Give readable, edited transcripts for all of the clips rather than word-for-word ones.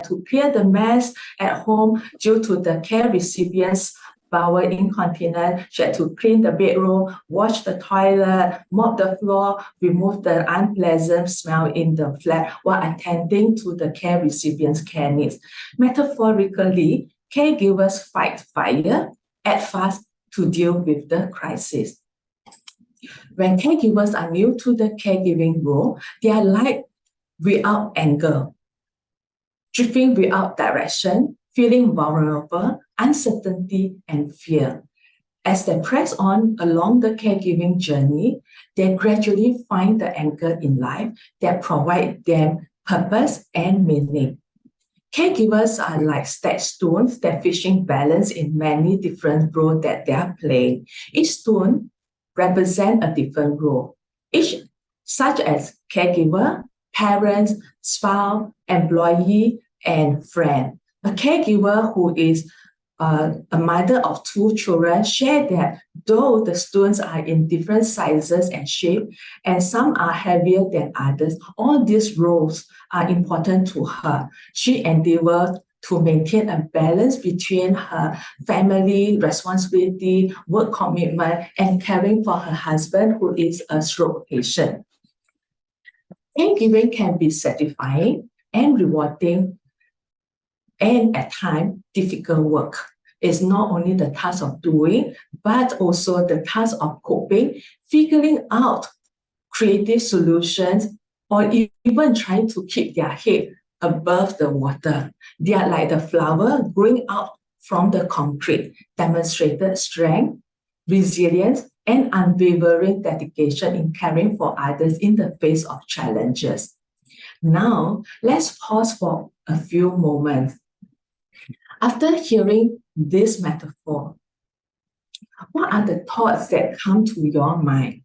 to clear the mess at home due to the care recipient's bowel incontinence. She had to clean the bedroom, wash the toilet, mop the floor, remove the unpleasant smell in the flat while attending to the care recipient's care needs. Metaphorically, caregivers fight fire, act fast to deal with the crisis. When caregivers are new to the caregiving role, they are like without anger, drifting without direction, feeling vulnerable, uncertainty, and fear. As they press on along the caregiving journey, they gradually find the anchor in life that provide them purpose and meaning. Caregivers are like stones establishing balance in many different roles that they are playing. Each stone represents a different role, each such as caregiver, parents, spouse, employee, and friend. A caregiver who is a mother of 2 children share that though the stones are in different sizes and shape, and some are heavier than others, all these roles are important to her. She endeavors to maintain a balance between her family responsibility, work commitment, and caring for her husband, who is a stroke patient. Caregiving can be satisfying and rewarding, and at times difficult work. It's not only the task of doing, but also the task of coping, figuring out creative solutions, or even trying to keep their head above the water. They are like the flower growing out from the concrete, demonstrated strength, resilience, and unwavering dedication in caring for others in the face of challenges. Now, let's pause for a few moments. After hearing this metaphor, what are the thoughts that come to your mind?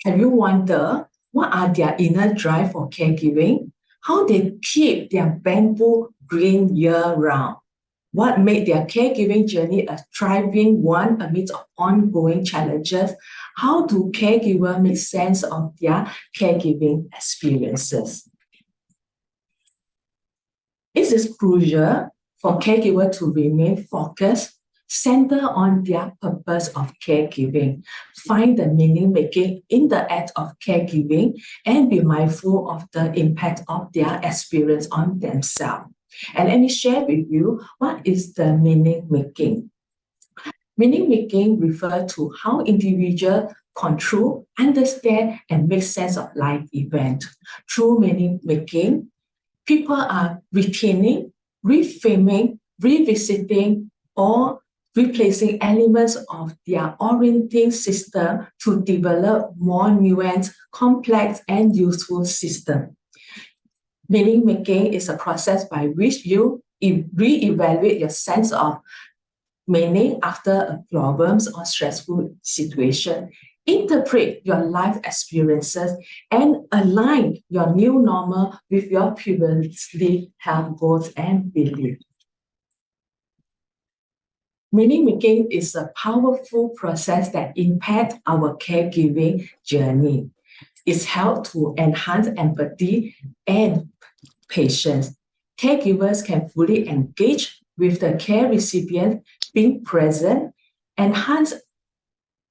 Have you wondered what are their inner drive for caregiving? How they keep their bamboo green year-round? What made their caregiving journey a thriving one amidst ongoing challenges? How do caregivers make sense of their caregiving experiences? It is crucial for caregivers to remain focused, center on their purpose of caregiving, find the meaning making in the act of caregiving, and be mindful of the impact of their experience on themselves. And let me share with you what is the meaning making. Meaning making refers to how individuals control, understand, and make sense of life events. Through meaning making, people are retaining, reframing, revisiting, or replacing elements of their orienting system to develop more nuanced, complex, and useful systems. Meaning making is a process by which you re-evaluate your sense of meaning after a problems or stressful situation, interpret your life experiences, and align your new normal with your previously held goals and beliefs. Meaning making is a powerful process that impacts our caregiving journey. It's helped to enhance empathy and patience. Caregivers can fully engage with the care recipient, being present, enhance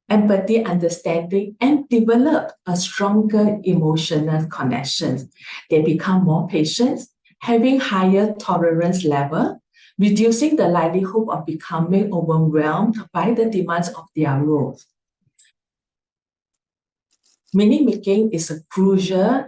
empathy, understanding, and develop a stronger emotional connection. They become more patient, having higher tolerance level, reducing the likelihood of becoming overwhelmed by the demands of their roles. Meaning making is crucial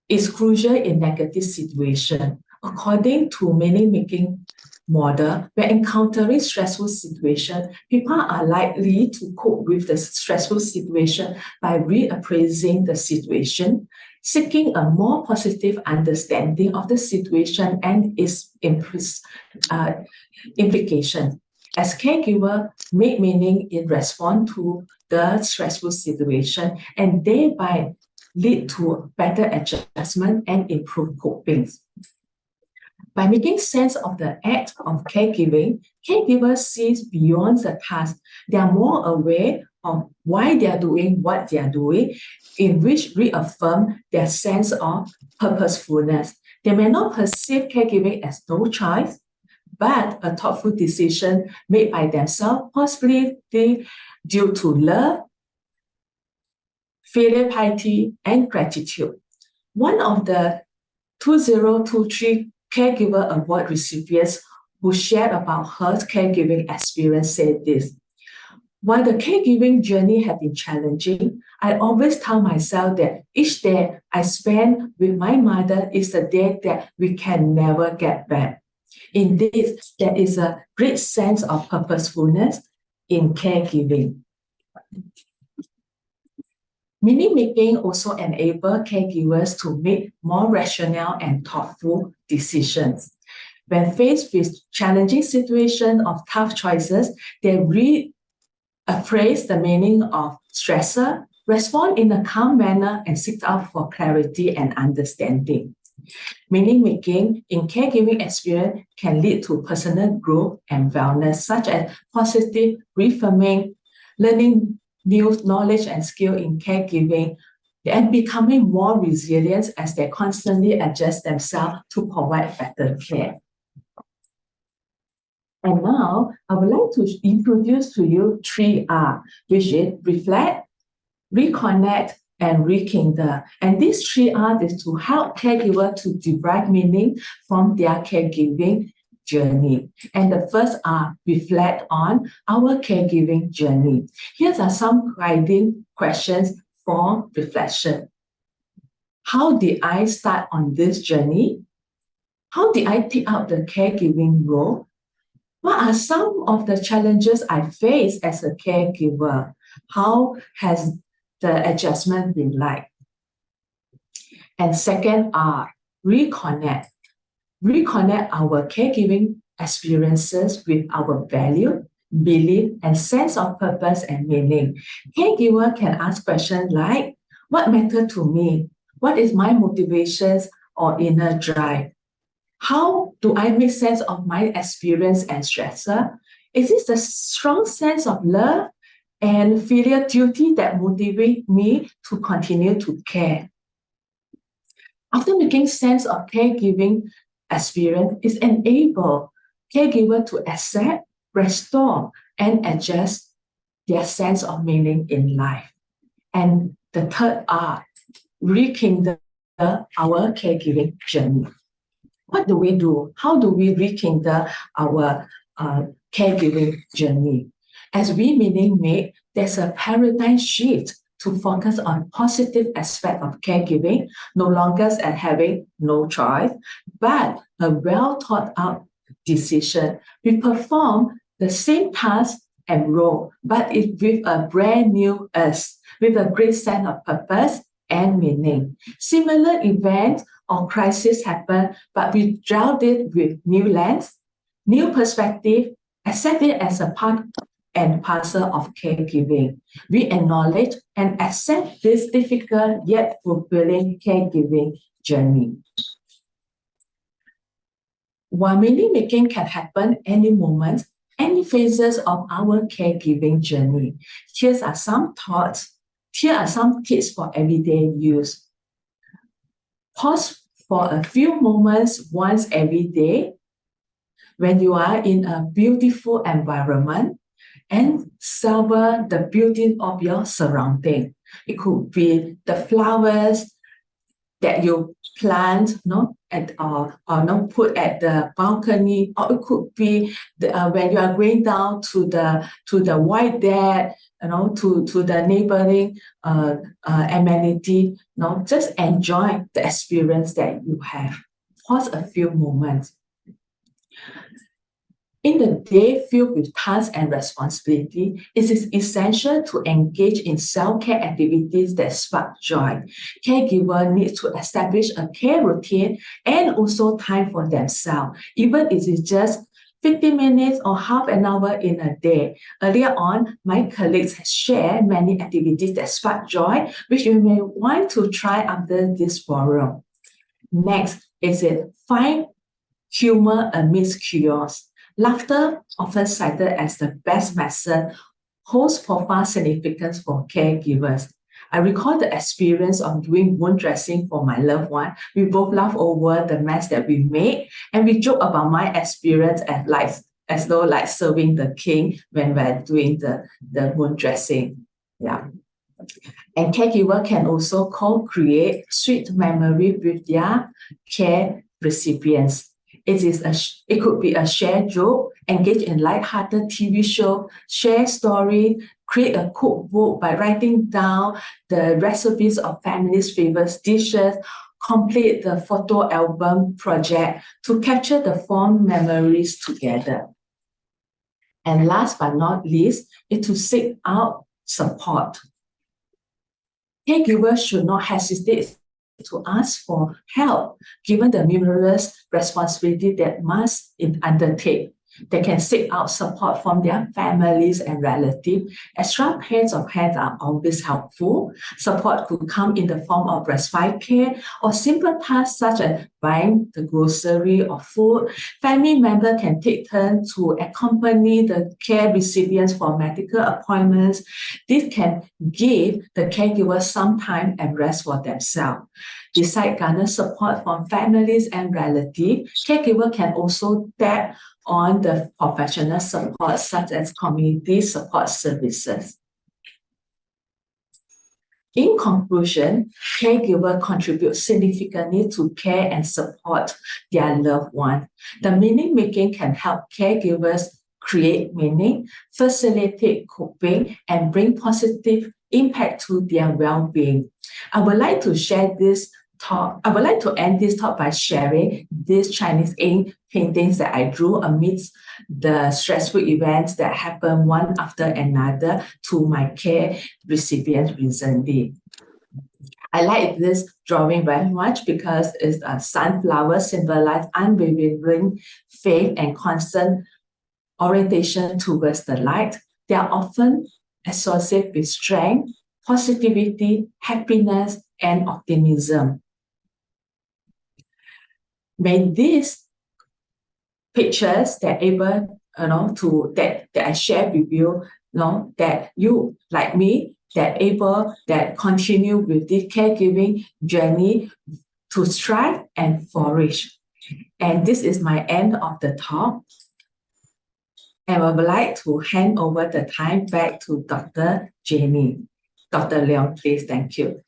in negative situations. According to meaning making model, when encountering stressful situations, people are likely to cope with the stressful situation by reappraising the situation, seeking a more positive understanding of the situation and its implications. As caregivers make meaning in response to the stressful situation and thereby lead to better adjustment and improved coping. By making sense of the act of caregiving, caregivers see beyond the task. They are more aware of why they are doing what they are doing, in which reaffirm their sense of purposefulness. They may not perceive caregiving as no choice, but a thoughtful decision made by themselves, possibly due to love, filial piety, and gratitude. One of the 2023 Caregiver Award recipients who shared about her caregiving experience said this: while the caregiving journey had been challenging, I always tell myself that each day I spend with my mother is a day that we can never get back. Indeed, there is a great sense of purposefulness in caregiving. Meaning-making also enables caregivers to make more rational and thoughtful decisions. When faced with challenging situations of tough choices, they appraise the meaning of stressor, respond in a calm manner, and seek out for clarity and understanding. Meaning-making in caregiving experience can lead to personal growth and wellness, such as positive reframing, learning new knowledge and skill in caregiving, and becoming more resilient as they constantly adjust themselves to provide better care. And now, I would like to introduce to you 3R, which is reflect, reconnect, and rekindle. And these 3R is to help caregivers to derive meaning from their caregiving journey. And the first R, reflect on our caregiving journey. Here are some guiding questions for reflection. How did I start on this journey? How did I take out the caregiving role? What are some of the challenges I face as a caregiver? How has the adjustment been like? And second R, reconnect. Reconnect our caregiving experiences with our value, belief, and sense of purpose and meaning. Caregiver can ask questions like, what matters to me? What is my motivations or inner drive? How do I make sense of my experience and stressor? Is this a strong sense of love and filial duty that motivate me to continue to care? After making sense of caregiving experience, it enables caregiver to accept, restore, and adjust their sense of meaning in life. And the third R, rekindle our caregiving journey. What do we do? How do we rekindle our caregiving journey? As we meaning make, there's a paradigm shift to focus on positive aspect of caregiving, no longer as having no choice, but a well thought out decision. We perform the same task and role, but it with a brand new us, with a great sense of purpose and meaning. Similar events or crisis happen, but we drowned it with new lens, new perspective, accept it as a part and parcel of caregiving. We acknowledge and accept this difficult yet fulfilling caregiving journey. While meaning-making can happen any moment, any phases of our caregiving journey, here are some thoughts. Here are some tips for everyday use. Pause for a few moments once every day when you are in a beautiful environment and savor the beauty of your surrounding. It could be the flowers that you plant, put at the balcony, or it could be when you are going down to the white deck, to the neighboring amenity. Just enjoy the experience that you have. Pause a few moments. In the day filled with tasks and responsibility, it is essential to engage in self-care activities that spark joy. Caregiver needs to establish a care routine and also time for themselves, even if it's just 15 minutes or half an hour in a day. Earlier on, my colleagues have shared many activities that spark joy, which you may want to try after this forum. Next is find humor amidst chaos. Laughter, often cited as the best method, holds profound significance for caregivers. I recall the experience of doing wound dressing for my loved one. We both laugh over the mess that we made, and we joke about my experience as though like serving the king when we're doing the wound dressing. Yeah. And caregiver can also co-create sweet memory with their care recipients. It could be a shared joke, engage in light-hearted TV show, share story, create a cookbook by writing down the recipes of family's favorite dishes, complete the photo album project to capture the fond memories together. And last but not least, is to seek out support. Caregivers should not hesitate to ask for help, given the numerous responsibilities that must undertake. They can seek out support from their families and relatives. Extra pairs of hands are always helpful. Support could come in the form of respite care or simple tasks such as buying the grocery or food. Family members can take turns to accompany the care recipients for medical appointments. This can give the caregiver some time and rest for themselves. Besides garner support from families and relatives, caregiver can also tap on the professional support such as community support services. In conclusion, caregivers contribute significantly to care and support their loved one. The meaning making can help caregivers create meaning, facilitate coping, and bring positive impact to their well-being. I would like to end this talk by sharing these Chinese ink paintings that I drew amidst the stressful events that happened one after another to my care recipients recently. I like this drawing very much because it's a sunflower symbolize unwavering faith and constant orientation towards the light. They are often associated with strength, positivity, happiness, and optimism. May these pictures that I share with you, that you like me, that continue with this caregiving journey to strive and flourish. And this is my end of the talk. And I would like to hand over the time back to Dr. Jenny. Dr. Leong, please. Thank you.